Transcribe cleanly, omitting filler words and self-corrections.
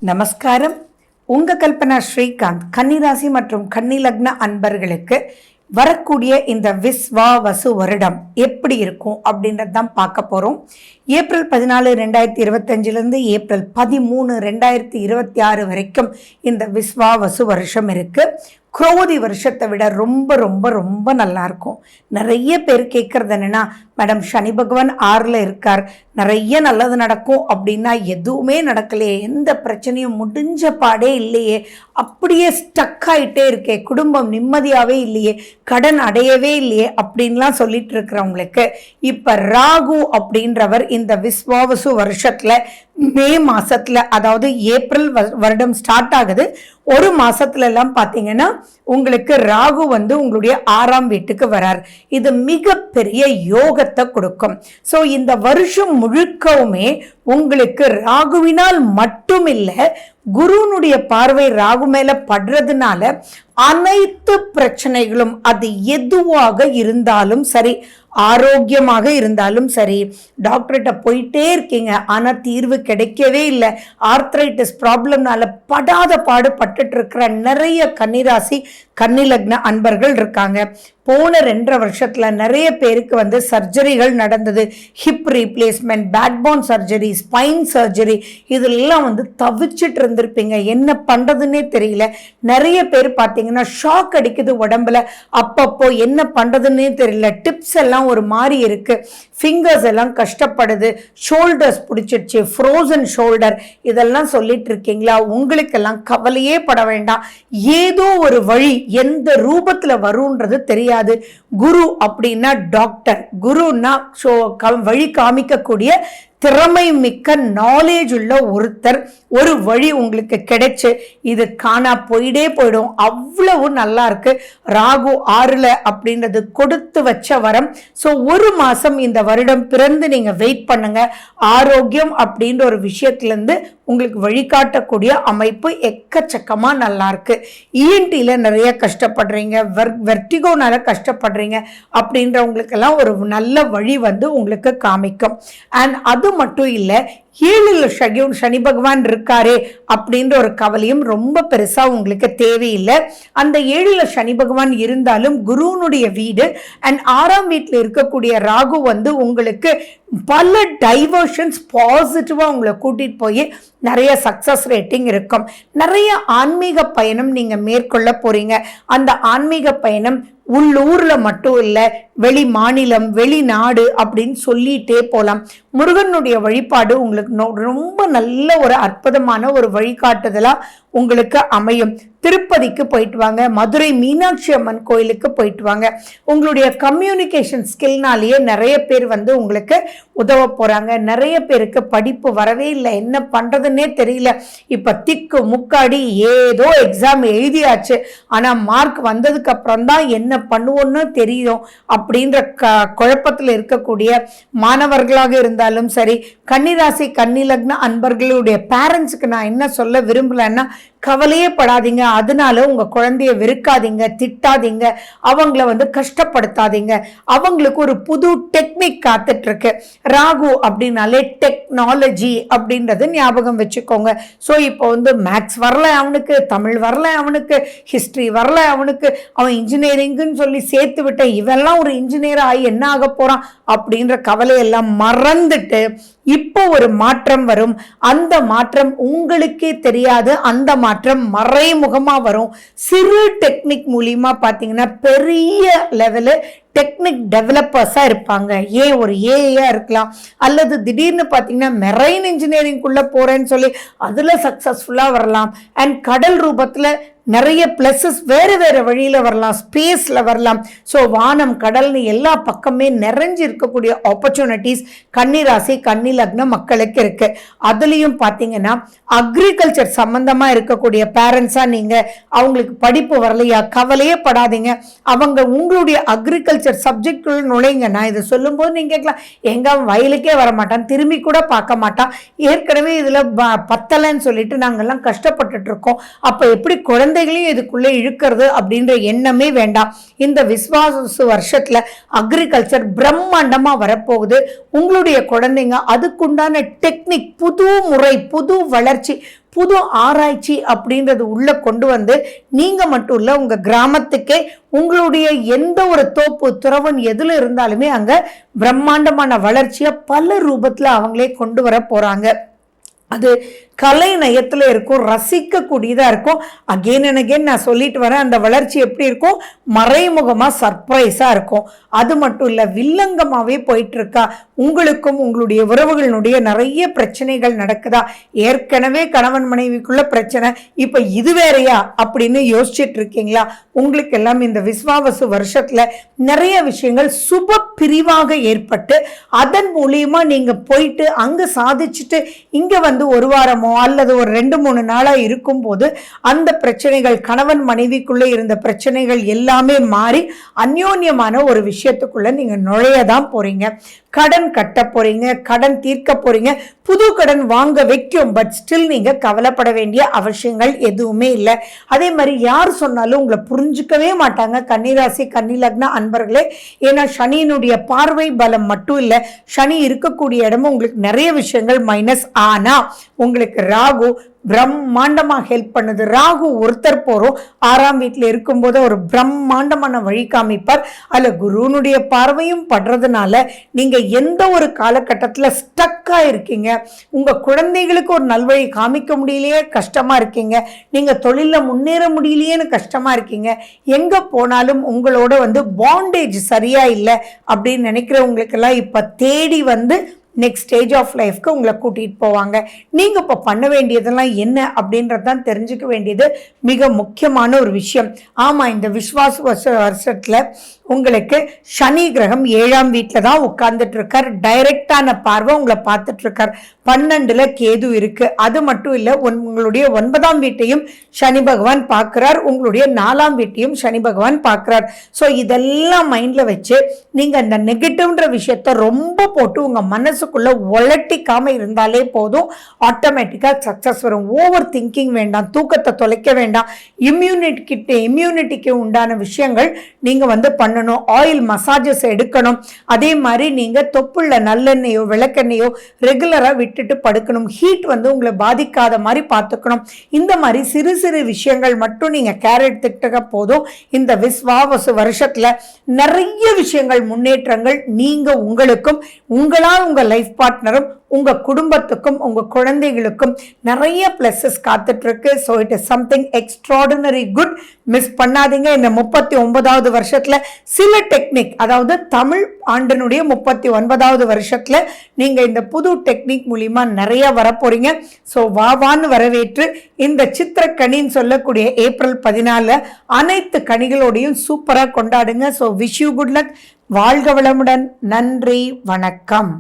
நமஸ்காரம். உங்க கல்பனா ஸ்ரீகாந்த். கன்னிராசி மற்றும் கன்னி லக்ன அன்பர்களுக்கு வரக்கூடிய இந்த விஸ்வாவசு வருடம் எப்படி இருக்கும் அப்படின்றது தான் பார்க்க போகிறோம். ஏப்ரல் 14, 2025 ஏப்ரல் 13, 2026 வரைக்கும் இந்த விஸ்வாவசு வருஷம் இருக்கு. குரோதி வருஷத்தை விட ரொம்ப ரொம்ப ரொம்ப நல்லா இருக்கும். நிறைய பேர் கேட்கறது என்னன்னா, மேடம் சனி பகவான் 6ல் இருக்கார், நிறைய நல்லது நடக்கும் அப்படின்னா எதுவுமே நடக்கலையே, எந்த பிரச்சனையும் முடிஞ்ச பாடே இல்லையே, அப்படியே ஸ்டக் ஆகிட்டே இருக்கே, குடும்பம் நிம்மதியாகவே இல்லையே, கடன் அடையவே இல்லையே அப்படின்லாம் சொல்லிட்டு இருக்கிறவங்களுக்கு இப்போ ராகு அப்படின்றவர் இந்த விஸ்வாவசு வருஷத்தில் மே மாசத்துல, அதாவது ஏப்ரல் வருடம் ஸ்டார்ட் ஆகுது, ஒரு மாசத்துல எல்லாம் பார்த்தீங்கன்னா உங்களுக்கு ராகு உங்களுடைய 6ஆம் வீட்டுக்கு வரார். இது மிகப்பெரிய யோகத்தை கொடுக்கும். ஸோ இந்த வருஷம் முழுக்கவுமே உங்களுக்கு ராகுவினால் மட்டும் இல்லை, குருனுடைய பார்வை ராகு மேல படுறதுனால அனைத்து பிரச்சனைகளும், அது எதுவாக இருந்தாலும் சரி, ஆரோக்கியமாக இருந்தாலும் சரி, டாக்டர்கிட்ட போயிட்டே இருக்கீங்க ஆனால் தீர்வு கிடைக்கவே இல்லை, ஆர்த்ரைட்டிஸ் ப்ராப்ளம்னால படாத பாடுபட்டு இருக்கிற நிறைய கன்னிராசி கன்னி லக்ன அன்பர்கள் இருக்காங்க. போன 2.5 வருஷத்துல நிறைய பேருக்கு சர்ஜரிகள் நடந்தது. Hip replacement, backbone surgery, spine surgery, இதெல்லாம் தவிச்சிட்டு இருந்திருப்பீங்க. என்ன பண்றதுன்னே தெரியல. நிறைய பேர் பார்த்தீங்கன்னா ஷாக் அடிக்குது உடம்புல, அப்பப்போ என்ன பண்றதுன்னே தெரியல. டிப்ஸ் எல்லாம் ஒரு மாதிரி இருக்கு, ஃபிங்கர்ஸ் எல்லாம் கஷ்டப்படுது, ஷோல்டர்ஸ் பிடிச்சிடுச்சு, ஃப்ரோசன் ஷோல்டர், இதெல்லாம் சொல்லிட்டு இருக்கீங்களா? உங்களுக்கெல்லாம் கவலையே பட வேண்டாம். ஏதோ ஒரு வழி எந்த ரூபத்துல வரும்ன்றது தெரியாது. குரு அப்படின்னா டாக்டர், குருன்னா வழி காமிக்கக்கூடிய திறமை மிக்க நாலேஜ் உள்ள ஒருத்தர். ஒரு வழி உங்களுக்கு கிடைச்சு இது காணா போயிடும். அவ்வளவு நல்லா இருக்கு. ராகு 6ல் அப்படின்றது கொடுத்து வச்ச வரம். ஸோ ஒரு மாசம் இந்த வருடம் பிறந்து நீங்க வெயிட் பண்ணுங்க. ஆரோக்கியம் அப்படின்ற ஒரு விஷயத்திலிருந்து உங்களுக்கு வழிகாட்டக்கூடிய அமைப்பு எக்கச்சக்கமா நல்லா இருக்கு. இஎன்டில நிறைய கஷ்டப்படுறீங்க, வெர்டிகோனால கஷ்டப்படுறீங்க அப்படின்றவங்களுக்கெல்லாம் ஒரு நல்ல வழி உங்களுக்கு காமிக்கும். அண்ட் அது மட்டும் இல்லை, 7ல் சனி பகவான் இருக்காரே அப்படின்ற ஒரு கவலையும் ரொம்ப பெருசா உங்களுக்கு தேவையில்லை. அந்த 7ல் சனி பகவான் இருந்தாலும் குருனுடைய வீடு அண்ட் 6ஆம் வீட்டில் இருக்கக்கூடிய ராகு உங்களுக்கு பல டைவர்ஷன்ஸ் பாசிட்டிவா உங்களை கூட்டிட்டு போய் நிறைய சக்சஸ் ரேட்டிங் இருக்கும். நிறைய ஆன்மீக பயணம் நீங்க மேற்கொள்ள போறீங்க. அந்த ஆன்மீக பயணம் உள்ளூர்ல மட்டும் இல்லை, வெளி மாநிலம், வெளிநாடு அப்படின்னு சொல்லிட்டே போலாம். முருகனுடைய வழிபாடு உங்களுக்கு ரொம்ப நல்ல ஒரு அற்புதமான ஒரு வழிகாட்டுதலா உங்களுக்கு அமையும். திருப்பதிக்கு போயிட்டு வாங்க, மதுரை மீனாட்சி அம்மன் கோயிலுக்கு போயிட்டு வாங்க. உங்களுடைய கம்யூனிகேஷன் ஸ்கில்னாலேயே நிறைய பேர் உங்களுக்கு உதவ போறாங்க. நிறைய பேருக்கு படிப்பு வரவே இல்லை, என்ன பண்றதுன்னே தெரியல, இப்ப திக்கு முக்காடி ஏதோ எக்ஸாம் எழுதியாச்சு, ஆனா மார்க் வந்ததுக்கு அப்புறம் தான் என்ன பண்ணுவோன்னு தெரியும் அப்படின்ற குழப்பத்தில் இருக்கக்கூடிய மாணவர்களாக இருந்தாலும் சரி, கன்னிராசி கன்னி லக்ன அன்பர்களுடைய பேரண்ட்ஸுக்கு நான் என்ன சொல்ல விரும்பலன்னா, கவலையே படாதீங்க. அதனால உங்க குழந்தைய வெறுக்காதீங்க, திட்டாதீங்க, அவங்கள கஷ்டப்படுத்தாதீங்க. அவங்களுக்கு ஒரு புது டெக்னிக் காத்துட்டு இருக்கு. ராகு அப்படின்னாலே டெக்னாலஜி அப்படின்றது ஞாபகம் வச்சுக்கோங்க. ஸோ இப்போ மேக்ஸ் வரல அவனுக்கு, தமிழ் வரல அவனுக்கு, ஹிஸ்டரி வரல அவனுக்கு, அவன் இன்ஜினியரிங்குன்னு சொல்லி சேர்த்து விட்ட, இவெல்லாம் ஒரு இன்ஜினியர் ஆகி என்ன ஆக போறான் அப்படின்ற கவலையெல்லாம் மறந்துட்டு இப்போ ஒரு மாற்றம் வரும். அந்த மாற்றம் உங்களுக்கே தெரியாது, அந்த மாற்றம் மறைமுகமா வரும். சிறு டெக்னிக் மூலியமா பார்த்தீங்கன்னா பெரிய லெவலு டெக்னிக் டெவலப்பர்ஸாக இருப்பாங்க. ஏன் ஒரு ஏஐயா இருக்கலாம், அல்லது திடீர்னு பார்த்தீங்கன்னா மெரைன் இன்ஜினியரிங்குள்ளே போகிறேன்னு சொல்லி அதில் சக்ஸஸ்ஃபுல்லாக வரலாம். அண்ட் கடல் ரூபத்தில் நிறைய பிளஸஸ் வேறு வேறு வழியில் வரலாம், ஸ்பேஸில் வரலாம். ஸோ வானம் கடல்னு எல்லா பக்கமே நிறைஞ்சு இருக்கக்கூடிய ஆப்பர்ச்சுனிட்டிஸ் கன்னிராசி கன்னி லக்ன மக்களுக்கு இருக்கு. அதுலேயும் பார்த்தீங்கன்னா அக்ரிகல்ச்சர் சம்பந்தமாக இருக்கக்கூடிய பேரண்ட்ஸாக நீங்கள், அவங்களுக்கு படிப்பு வரலையா, கவலையே படாதீங்க. அவங்க உங்களுடைய அக்ரிகல்ச்சர் சப்ஜெக்ட் நுழைங்க. நான் இதை சொல்லும்போது நீங்க கேட்கலாம், எங்க வயலுக்கே வர மாட்டான், திரும்பி கூட பார்க்க மாட்டான், ஏற்கனவே இதுல பத்தலைன்னு சொல்லிட்டு நாங்கெல்லாம் கஷ்டப்பட்டுட்டு இருக்கோம், அப்ப எப்படி குழந்தைகளையும் இதுக்குள்ளே இழுக்கிறது அப்படின்ற எண்ணமே வேண்டாம். இந்த விஸ்வாச வருஷத்துல அக்ரிகல்ச்சர் பிரம்மாண்டமா வரப்போகுது. உங்களுடைய குழந்தைங்க அதுக்குண்டான டெக்னிக், புது முறை, புது வளர்ச்சி, புது ஆராய்ச்சி அப்படின்றது உள்ள கொண்டு வந்து நீங்க மட்டும் இல்ல, உங்க கிராமத்துக்கே உங்களுடைய எந்த ஒரு தோப்பு துறவன் எதுல இருந்தாலுமே அங்க பிரம்மாண்டமான வளர்ச்சியை பல ரூபத்துல அவங்களே கொண்டு வர போறாங்க. அது கலை நயத்துல இருக்கும், ரசிக்கக்கூடியதா இருக்கும். அகெயின் அண்ட் அகெயின் நான் சொல்லிட்டு வரேன், அந்த வளர்ச்சி எப்படி இருக்கும், மறைமுகமா சர்ப்ரைஸா இருக்கும். அது மட்டும் இல்ல, வில்லங்கமாவே போயிட்டு இருக்கா, உங்களுக்கும் உங்களுடைய உறவுகளுடைய நிறைய பிரச்சனைகள் நடக்குதா, ஏற்கனவே கணவன் மனைவிக்குள்ள பிரச்சனை, இப்ப இது வேறையா அப்படின்னு யோசிச்சுட்டு இருக்கீங்களா, உங்களுக்கு எல்லாம் இந்த விஸ்வாவசு வருஷத்துல நிறைய விஷயங்கள் சுப பிரிவாக ஏற்பட்டு அதன் மூலியமா நீங்க போயிட்டு அங்க சாதிச்சுட்டு இங்க வந்து ஒரு வாரமோ அல்லது ஒரு 2-3 நாளா இருக்கும் போது அந்த பிரச்சனைகள், கணவன் மனைவிக்குள்ள இருந்த பிரச்சனைகள் எல்லாமே மாறி அந்யோன்யமான ஒரு விஷயத்துக்குள்ள நீங்க நுழையதான் போறீங்க. கடன் கட்ட போறீங்க, கடன் தீர்க்க போறீங்க, புது கடன் வாங்க வைக்கும். பட் ஸ்டில் நீங்க கவலைப்பட வேண்டிய அவசியங்கள் எதுவுமே இல்லை. அதே மாதிரி யார் சொன்னாலும் உங்களை புரிஞ்சுக்கவே மாட்டாங்க கன்னிராசி கன்னி லக்ன அன்பர்களே. ஏன்னா சனியினுடைய பார்வை பலம் மட்டும் இல்லை, சனி இருக்கக்கூடிய இடமும் உங்களுக்கு நிறைய விஷயங்கள் மைனஸ். ஆனா உங்களுக்கு ராகு பிரம்மாண்டமா ஹெல்ப் பண்ணுது. ராகு ஒருத்தர் போறோம் 6ஆம் வீட்டில் இருக்கும்போது ஒரு பிரம்மாண்டமான வழி காமிப்பார். அல்ல குருனுடைய பார்வையும் படுறதுனால நீங்க எந்த ஒரு காலகட்டத்தில் ஸ்டக்கா இருக்கீங்க, உங்க குழந்தைகளுக்கு ஒரு நல்வழி காமிக்க முடியலையே கஷ்டமா இருக்கீங்க, நீங்க தொழில முன்னேற முடியலையேன்னு கஷ்டமா இருக்கீங்க, எங்க போனாலும் உங்களோட வந்து பாண்டேஜ் சரியா இல்லை அப்படின்னு நினைக்கிறவங்களுக்கெல்லாம் இப்ப தேடி வந்து நெக்ஸ்ட் ஸ்டேஜ் ஆஃப் லைஃப்க்கு உங்களை கூட்டிகிட்டு போவாங்க. நீங்கள் இப்போ பண்ண வேண்டியதெல்லாம் என்ன அப்படின்றதான் தெரிஞ்சுக்க வேண்டியது மிக முக்கியமான ஒரு விஷயம். ஆமாம், இந்த விஸ்வாச வருஷத்தில் உங்களுக்கு சனி கிரகம் 7ஆம் வீட்டில் தான் உட்கார்ந்துட்டு இருக்கார். டைரக்டான பார்வை உங்களை பார்த்துட்டு இருக்கார். 12ல் கேது இருக்கு. அது மட்டும் இல்லை, உங்களுடைய 9ஆம் வீட்டையும் சனி பகவான் பார்க்கிறார், உங்களுடைய 4ஆம் வீட்டையும் சனி பகவான் பார்க்கிறார். ஸோ இதெல்லாம் மைண்டில் வச்சு நீங்கள் அந்த நெகட்டிவ்ன்ற விஷயத்த ரொம்ப போட்டு உங்கள் மனசுக்குள்ள ஒலட்டிக்காம இருந்தாலே போதும், ஆட்டோமேட்டிக்காக சக்ஸஸ் வரும். ஓவர் திங்கிங் வேண்டாம், தூக்கத்தை தொலைக்க வேண்டாம், இம்யூனிட்டிக்கு உண்டான விஷயங்கள் நீங்கள் வந்து பண்ணணும். ஆயில் மசாஜஸ் எடுக்கணும். அதே மாதிரி நீங்க தொப்புள்ள நல்லெண்ணெயோ விளக்கெண்ணெயோ ரெகுலரா விட்டுட்டு படுக்கணும். ஹீட் வந்து உங்களை பாதிக்காத மாதிரி பார்த்துக்கணும். இந்த மாதிரி சிறு சிறு விஷயங்கள் மட்டும் நீங்க கேர் எடுத்துக்கிட்ட போதும் இந்த விஸ்வாவசு வருஷத்துல நிறைய விஷயங்கள் முன்னேற்றங்கள் நீங்க உங்களுக்கும் உங்களால் உங்க லைஃப் பார்ட்னரும் உங்க குடும்பத்துக்கும் உங்க குழந்தைகளுக்கும் நிறைய பிளஸஸ் காத்துட்டு இருக்கு. So it is something extraordinary good. Miss பண்ணாதீங்க. இந்த 39வது வருஷத்துல சில டெக்னிக், அதாவது தமிழ் ஆண்டினுடைய 39வது வருஷத்துல நீங்க இந்த புது டெக்னிக் மூலியமா நிறைய வரப்போறீங்க. ஸோ வாவான்னு வரவேற்று இந்த சித்திரக்கனின்னு சொல்லக்கூடிய ஏப்ரல் 14 அனைத்து கனிகளோடையும் சூப்பரா கொண்டாடுங்க. So wish you good luck. வாழ்க வளமுடன். நன்றி, வணக்கம்.